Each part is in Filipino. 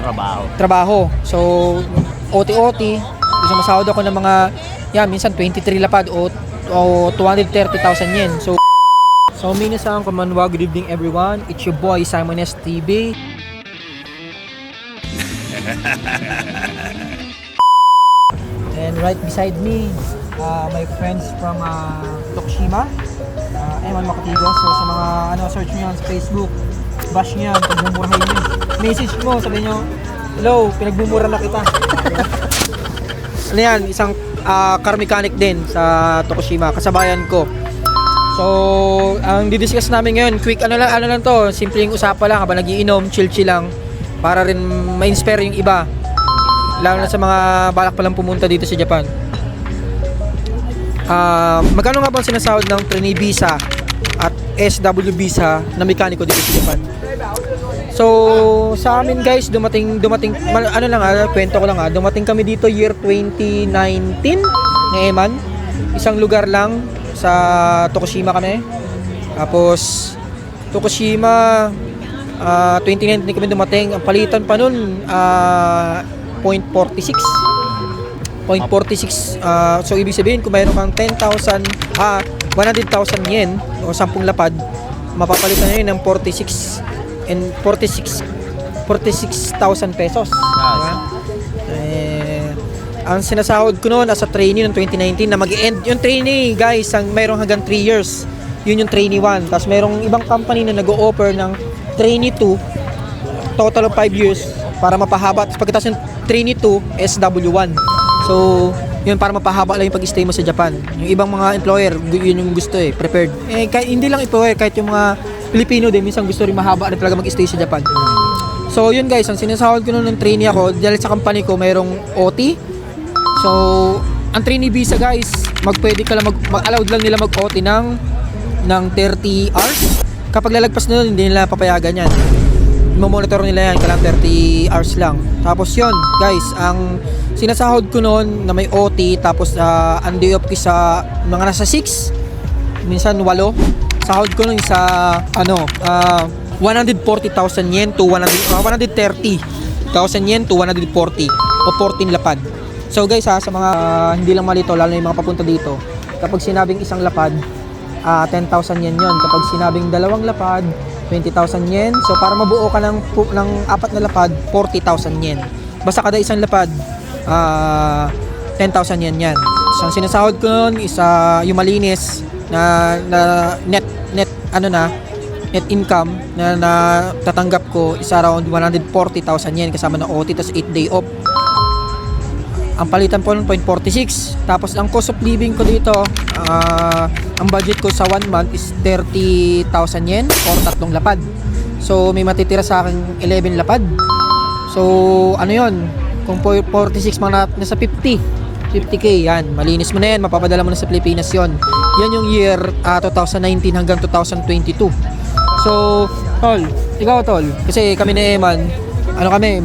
trabaho. So, OT-OT, sumasahod ako ng mga, minsan 23 lapad o 230,000 yen. So minasan konbanwa, good evening everyone. It's your boy Simon S. TV. And right beside me, my friends from Tokushima, Eman Makatigo. So sa mga search nyo yan sa Facebook, bash nyo yan, pagbumurahin nyo. Message mo, sabi nyo, hello, pinagbumura na kita. Ano yan, isang car mechanic din sa Tokushima, kasabayan ko. So, ang didiscuss namin ngayon, quick ano lang to, simpleng usapan lang habang nagiinom, chill lang para rin ma-inspire yung iba. Lalo na sa mga balak pa lang pumunta dito sa Japan. Magkano nga ba ang sinasahod ng trainee visa at SW visa na mekaniko dito sa Japan? So, sa amin guys, dumating kwento ko lang dumating kami dito year 2019 ng Eman. Isang lugar lang sa Tokushima kami. Tapos Tokushima 2019 kami dumating. Ang palitan pa nun 0.46. So ibig sabihin kung mayroon kang 100,000 yen o 10 lapad, mapapalitan na yun ng 46,000 pesos. Diba? Ang sinasahod ko noon as a trainee noong 2019 na mag-end yung trainee guys, mayroong hanggang 3 years. Yun yung trainee 1. Tapos mayroong ibang company na nag-o-offer ng trainee 2, total of 5 years para mapahaba. Tapos pagkatapos yung trainee 2, SW1. So yun para mapahaba lang yung pag-stay mo sa Japan. Yung ibang mga employer, yun yung gusto prepared. Hindi lang employer, kahit yung mga Pilipino din, minsan gusto rin mahaba rin talaga mag-stay sa Japan. So yun guys, ang sinasahod ko noon ng trainee ako, dahil sa company ko mayroong OT. So, ang trainee visa guys, pwede ka lang mag-allowed lang nila mag-OT ng 30 hours. Kapag lalagpas na nun, hindi nila papayagan yan. Monitor nila yan, kailangan 30 hours lang. Tapos yun, guys, ang sinasahod ko noon na may OT, tapos ang day off ko sa mga nasa 6, minsan 8. Sahod ko noon sa 140,000 yen to 130,000 yen to 140 o 14 lapad. So guys sa mga hindi lang malito, lalo na yung mga papunta dito, kapag sinabing isang lapad 10,000 yen yun. Kapag sinabing dalawang lapad 20,000 yen. So para mabuo ka ng 4 na lapad 40,000 yen. Basta kada isang lapad 10,000 yen yan. So ang sinasahod ko nun is yung malinis na net income na tatanggap ko is around 140,000 yen kasama ng OT tas 8 day off. Ang palitan po ng 0.46. Tapos ang cost of living ko dito, ang budget ko sa 1 month is 30,000 yen or 3 lapad. So may matitira sa akin 11 lapad. So ano yun, kung 46 mga nasa 50k yan, malinis mo na yan, mapapadala mo na sa Pilipinas yon. Yan yung year 2019 hanggang 2022. So ikaw tol, kasi kami na Eman, kami,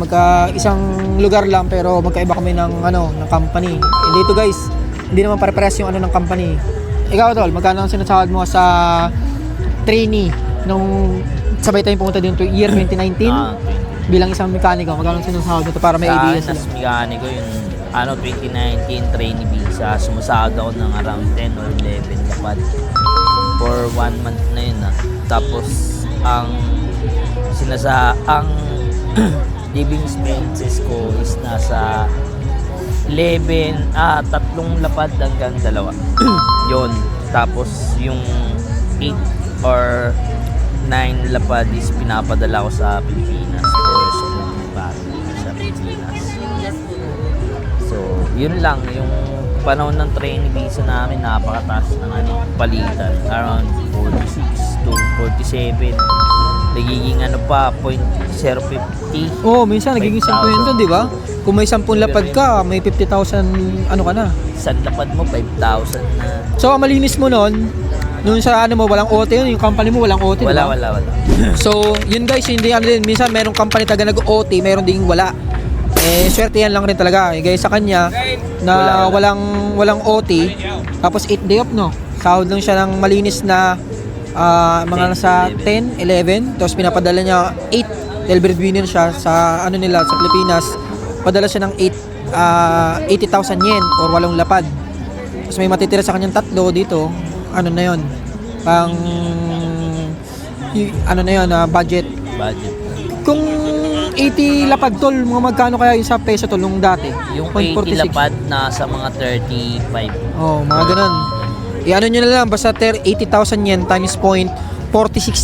isang lugar lang pero magkaiba kami ng company. Dito guys, hindi naman pare-parehas yung ng company. Ikaw tol, magkano ang sinasahod mo sa trainee nung sabay tayong pumunta dito year 2019? Bilang isang mekaniko, magkano ang sinasahod mo para may idea sila? Sa mekaniko yung 2019 trainee visa, sumasahod ako ng around 10 or 11 lapad for 1 month na yun Tapos ang living expenses ko is nasa 3 lapad hanggang 2 yon. Tapos yung 8 or 9 lapad is pinapadala ko sa Pilipinas for school sa Pilipinas. So yun lang yung panahon ng trainee visa namin, napakataas ng palitan, around 46 to 47. Nagiging 0.050. Minsan nagiging 10 'di ba? Kung may 10 lapad ka, may 50,000 ka na. Isang lapad mo 5,000 na. So ang malinis mo noon sa mo walang OT yun, yung company mo walang OT, wala, diba? wala. So yun guys, hindi din minsan merong company taga nag-OT, meron ding wala. Swerte yan lang rin talaga. Guys sa kanya na walang OT, tapos 8 day off Sahod lang siya ng malinis na mga nasa 10, 11, tapos pinapadala niya 8 dahil breadwinner siya sa ano nila sa Pilipinas, padala siya ng 80,000 yen or 8 lapad. Tapos may matitira sa kanyang 3 dito, ano na yon, pang ano na yon, budget. Budget. Kung 80 lapad tol, mga magkano kaya yung sa peso tol nung dati? Yung 0.46. 80 lapad nasa mga 35. Oh, mga ganun. I-ano nyo na lang, basta 80,000 yen times 0.46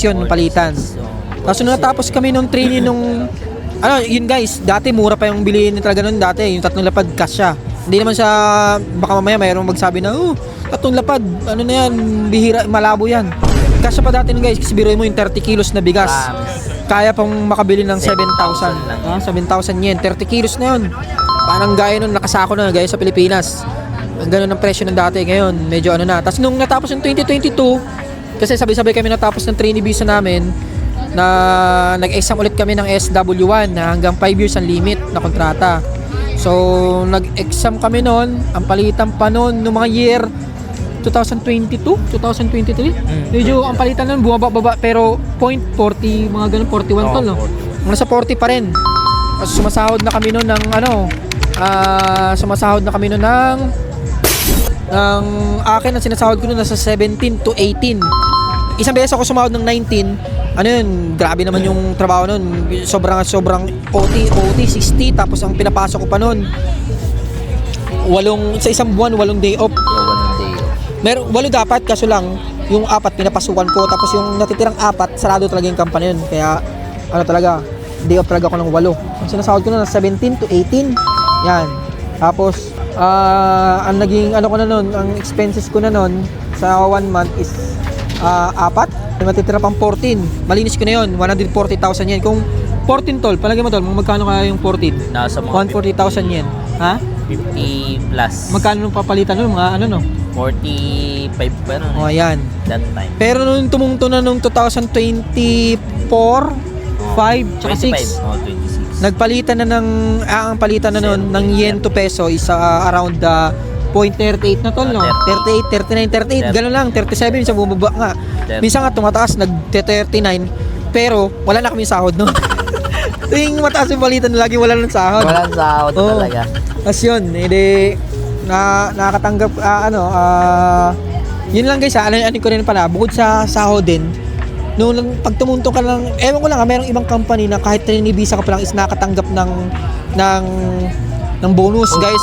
yun palitan. So, Tapos nung natapos kami nung training nung ano, yun guys, dati mura pa yung bilihin talaga nun dati, yung 3 lapad cash siya. Hindi naman siya, baka mamaya mayroong magsabi na, 3 lapad, ano na yan, bihira, malabo yan. Cash siya pa dati nun guys, kasi biruin mo yung 30 kilos na bigas. Kaya pang makabili ng 7,000. 7,000 yen, 30 kilos na yun. Parang gaya nun, nakasako na, gaya sa Pilipinas. Ang ganun ang presyo ng dati, ngayon, medyo ano na. Tapos nung natapos yung 2022, kasi sabay-sabay kami natapos ng trainee visa namin, na nag-exam ulit kami ng SW1 na hanggang 5 years ang limit na kontrata. So, nag-exam kami noon, ang palitan pa noon noong mga year 2022, 2023. Medyo ang palitan noon bumaba pero 0.40, mga ganun 41 tol, no. Nasa 40 pa rin. Tapos sumasahod na kami noon ng sumasahod na kami noon ng akin ang sinasahod ko noon nasa 17 to 18. Isang beses ako sumahod ng 19. Ano yun, grabe naman yung trabaho nun. Sobrang OT 60. Tapos ang pinapasok ko pa nun, sa isang buwan, 8 day off. 8 dapat, kaso lang, yung 4 pinapasukan ko. Tapos yung natitirang 4, sarado talaga yung company yun. Kaya, ano talaga, day off talaga ako ng 8. Ang sinasahod ko nun, 17 to 18. Yan. Tapos, ang naging, ano ko na nun, ang expenses ko na nun, sa 1 month is, 4. May matitira pang 14. Malinis ko na yun. 140,000 yen. Kung 14 tol, palagay mo tol, magkano kaya yung 14? Nasa mga 140,000 yen. Ha? 50 plus. Magkano nung papalitan nun? Mga ano no? 45 pa nun. O, ayan. That time. Pero nung tumungto na nung 2024, 5, tsaka 6. 26. Nagpalitan na ang palitan na nun ng yen to peso is around 0.38 na tol, no? 38, 39, 38, gano'n lang, 37, minsan bumaba nga. Minsan nga tumataas, nag-39, pero wala na kami sahod, no? Tuwing mataas yung palitan, lagi wala ng sahod. Walang sahod talaga. Tapos yun, edi, nakakatanggap, yun lang guys, ano ko rin pala, bukod sa sahod din, nung pag tumunto ka lang, ewan ko lang, mayroong ibang company na kahit trainee visa ka pa lang is nakatanggap ng bonus. Guys,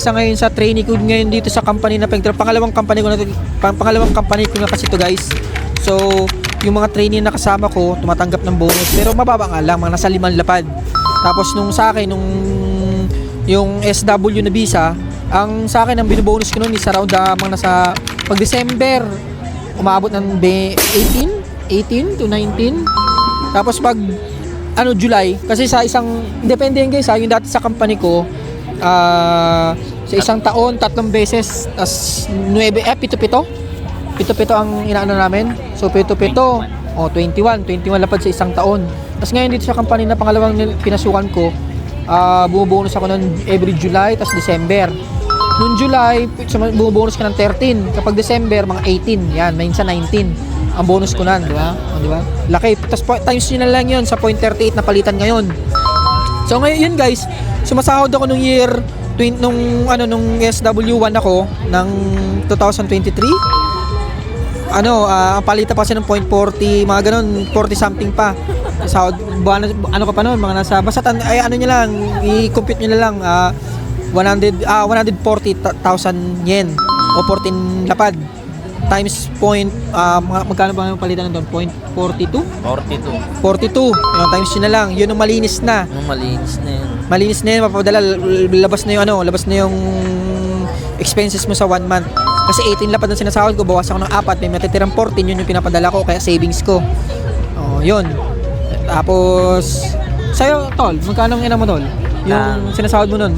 ngayon sa trainee ko ngayon dito sa company na pangalawang company ko na kasi to guys. So, yung mga trainee na kasama ko tumatanggap ng bonus pero mababa nga lang, mga nasa 5 lapad. Tapos nung sa akin yung SW na visa, ang sa akin ang binubonus ko noon is around mga nasa pag December umaabot ng 18 to 19. Tapos pag July, kasi sa isang depende yan guys, yung dati sa company ko sa isang taon 3 beses, tas 7 ang inaano namin. So 7 21 lapad sa isang taon. Tas ngayon dito sa company na pangalawang pinasukan ko, bumubonus ako nun every July tas December. Noong July, bumubonus ka ng 13. Kapag December, mga 18. Yan, minsan 19 ang bonus ko nan, di ba? Di ba? Laki. Tapos times nyo na lang yun sa 0.38 na palitan ngayon. So ngayon yun guys, sumasahod ako nung year nung SW1 ako ng 2023. Ang palitan pa kasi ng 0.40, mga ganun, 40 something pa. Sahod ano ka pa noon, mga nasa basta nyo lang, i-compute nyo na lang 140,000 yen o 14 lapad times magkano ba yung palitan doon? 0.42? 42. Yung times yun na lang. Yun yung malinis na. Malinis na yun. Mapapadala. Labas na yung expenses mo sa 1 month. Kasi 18 lapad ang sinasahod ko. Bawas ako ng 4. May matitirang 14. Yun yung pinapadala ko. Kaya savings ko. Yun. Tapos, sa'yo, tol, magkano ang ina mo, tol? Yung sinasahod mo nun,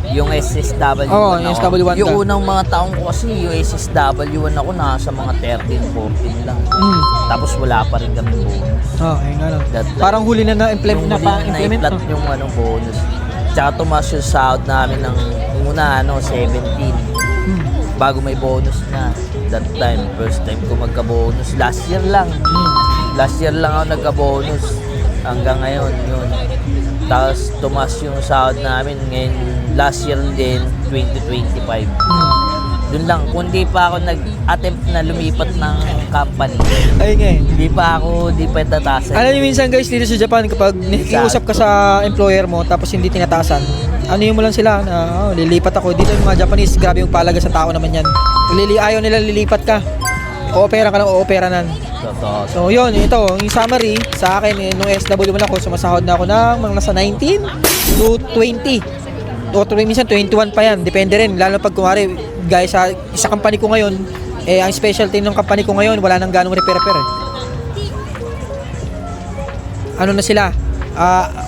yung SSW1 yung SW1 yung unang mga taong ko kasi yung SSW1 ako nasa mga 13-14 lang. Tapos wala pa rin kami bonus. Ayun nga. Parang huli na implement yung bonus. Tsaka tumaas yung sahod namin ng una 17 bago may bonus na. That time, first time ko magka-bonus. Last year lang ako nagka-bonus. hanggang ngayon, yun. Tapos tumas yung sahod namin ngayon, last year din, 2025. Doon lang, kundi pa ako nag-attempt na lumipat ng company. Ayun nga eh. Di pa tatasan. Alam niyo minsan guys, dito sa Japan, kapag nakikiusap ka sa employer mo tapos hindi tinatasan, ano yun mo lang sila na lilipat ako. Dito yung mga Japanese, grabe yung palaga sa tao naman yan. Ayaw nila lilipat ka. O-opera ka ng o-operanan. Totoo. So yun, ito, yung summary sa akin, nung SW man ako, sumasahod na ako ng mga nasa 19 to 20. O minsan 21 pa yan, depende rin. Lalo pag kumari, guys, sa company ko ngayon, ang specialty ng company ko ngayon, wala nang ganong repair-repair eh. Ano na sila?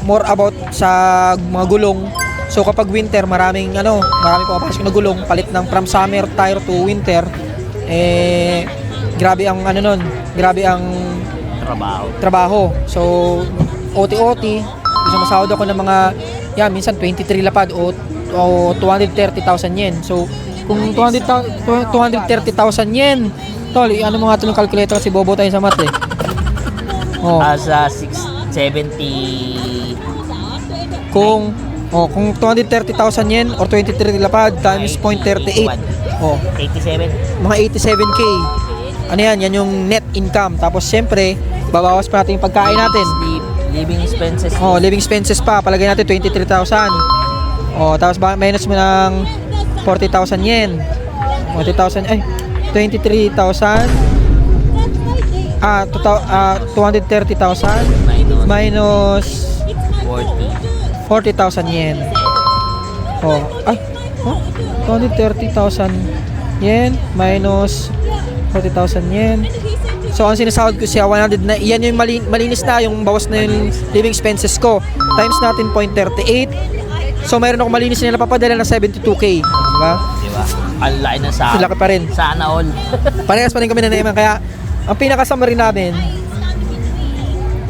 More about sa mga gulong. So kapag winter, maraming pumapasok na gulong, palit ng from summer tire to winter. Grabe ang grabe ang trabaho. So OT, masahod ako ng mga minsan 23 lapad o 230,000 yen. So kung 230,000 yen, tol, ano mo nga ito ng calculator kasi bobo tayo sa math eh. Sa 670 kung 230,000 yen or 23 lapad times 0.38. 87. Mga 87k. Ano yan? Yan yung net income. Tapos siyempre, babawas pa natin yung pagkain natin. Living expenses. Living expenses pa. Palagay natin 23,000. Tapos minus mo ng 40,000 yen. 23,000. 230,000 minus 40,000 yen. 230,000 yen minus 40,000 yen. So ang sinasahod ko siya 100 na, yan yung malinis na, yung bawas na yung living expenses ko. Times natin 0.38. So mayroon ako malinis na napapadala na 72k, diba? Ang laki na sa laki pa rin. Sana all. Parehas pa rin kami na naiman. Kaya ang pinaka-summary namin,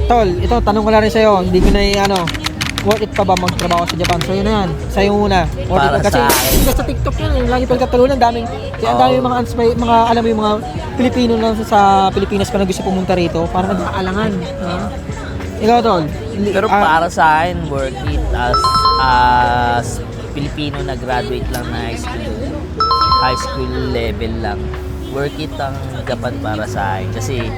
tol, ito tanong ko na rin sa'yo, hindi ko na worth it pa ba magtrabaho sa Japan? So yun na yan, sa'yo muna. Para kasi sa TikTok yun, lagi pagkatalunan, daming mga alam mo yung mga Pilipino na sa Pilipinas pa na gusto pumunta rito, para nag-aalangan. Ikaw, tol? Pero para sa akin, worth it as Pilipino na graduate lang na high school level lang. Worth it ang Japan para sa akin kasi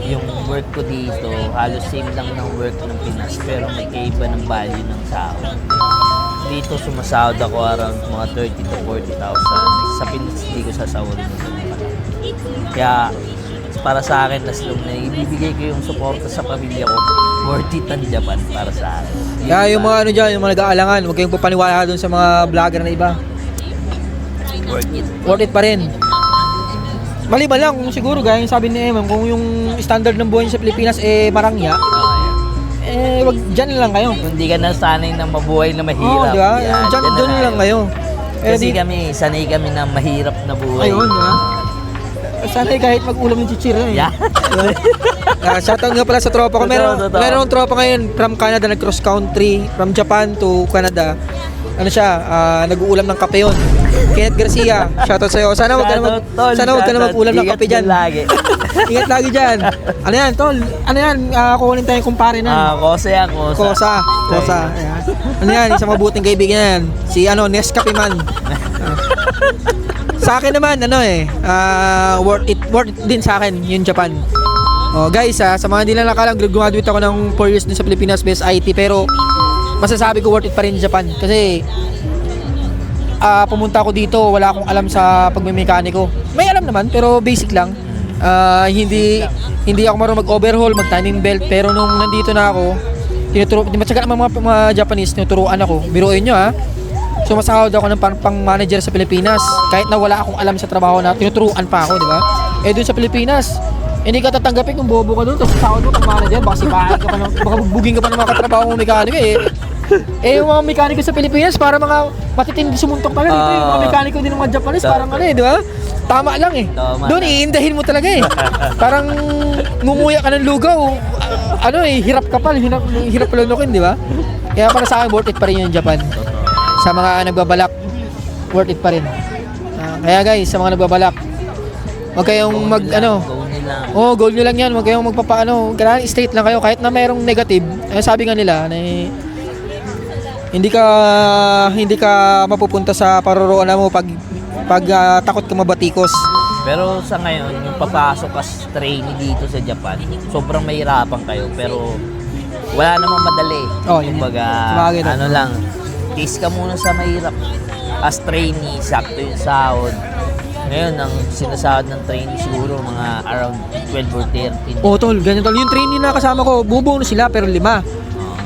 yung work ko dito halos same lang ng work ng Pinas pero magkaiba ng value ng sahod. Dito sumasahod ako around mga 30 to 40,000. Sa Pinas hindi ko sasahurin. Kaya para sa akin, as long na ibibigay ko yung suporta sa pamilya ko, worth it ang Japan para sa akin. Kaya yung mga dyan, yung mga nag-aalangan, huwag kayong papaniwala dun sa mga vlogger na iba. Worth it. Worth it pa rin. Maliban lang kung siguro gaya yung sabi ni Eman, kung yung standard ng buhay sa Pilipinas marangya, wag dyan lang kayo. Kung di ka nasanay ng mabuhay na mahirap. Diba? Dyan lang kayo. Kasi sanay kami na mahirap na buhay. Ayun, diba? Sanay kahit mag-ulam ng chichira eh. Yeah. Shoutout nga pala sa tropa ko. Meron akong tropa ngayon from Canada, nag-cross country, from Japan to Canada. Nag-uulam ng kape yun. Kenneth Garcia, shoutout sa'yo. Sana wag ka na mag-ulam ng kape dyan. Ingat lagi dyan. Ano yan, tol? Ano yan? Kukunin tayong kumpare na. Kosa. Ayan. Ano yan? Isang mabuting kaibigan yan. Si Nescafe Man. Sa akin naman, worth it din sa akin, yung Japan. Guys, sa mga hindi lang nakalang, graduate ako ng 4 years din sa Pilipinas, Best IT, pero masasabi ko worth it pa rin Japan. Kasi, pumunta ako dito, wala akong alam sa pagmemekaniko. May alam naman, pero basic lang. Hindi ako marunong mag-overhaul, mag-timing belt, pero nung nandito na ako, matyaga naman mga Japanese, tinuturuan ako. Biruin nyo So masahod ako ng pang-manager sa Pilipinas. Kahit na wala akong alam sa trabaho na tinuturuan pa ako, di ba? Dun sa Pilipinas, hindi ka tatanggapin kung bobo ka doon, tapos sahod mo pang-manager, baka sipahan ka pa baka buging ka pa ng mga katrabaho mong mekaniko yung mga mekaniko sa Pilipinas, para mga matitindi sumuntok talaga dito. Yung mga mekaniko din ng mga Japanese, parang di ba? Tama lang Doon iindahin mo talaga Parang ngumuya ka ng lugaw. Hirap ka pa, hirap lunukin, di ba? Kaya para sa akin, worth it pa rin yung Japan. Sa mga nagbabalak, worth it pa rin. Kaya guys, sa mga nagbabalak, huwag kayong lang. Oh, goal nyo lang yan. Huwag kayong magpapaano. Kailangan straight lang kayo. Kahit na merong negative. Sabi nga nila na hindi ka mapupunta sa paroroonan mo pag takot ka mabatikos. Pero sa ngayon, yung papasok as trainee dito sa Japan, sobrang mahirapan kayo. Pero wala namang madali. Oh, yun. Kumbaga, Sabagay na. ano lang, tiis ka muna sa mahirap. As trainee, sakto yung sahod. Ngayon, ang sinasahod ng trainee siguro mga around 12 or 13. Oh, tol, ganyan tol. Yung trainee na kasama ko, bumubuo na sila pero 5.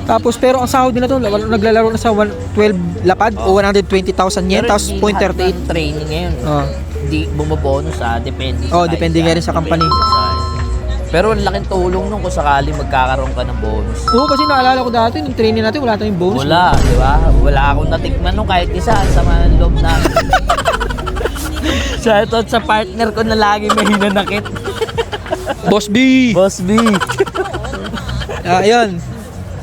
Tapos pero ang sahod nila tol, naglalaro na sa 12 lapad o 120,000 yen, tapos hindi lahat 0.38. ng training ngayon, Oh. hindi bumabonus depende Oh, depende nga rin sa company. Pero ang laking tulong nung kung sakali magkakaroon ka ng bonus. Oo, kasi naalala ko dati, nung trainee natin, wala tayong bonus. Wala, di ba? Wala akong natikman nung kahit isa sa mga loob namin. Shoutout sa partner ko na lagi may hinanakit. Boss B! Boss B. Ayun.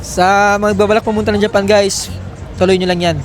Sa magbabalak pumunta ng Japan guys, tuloy nyo lang yan.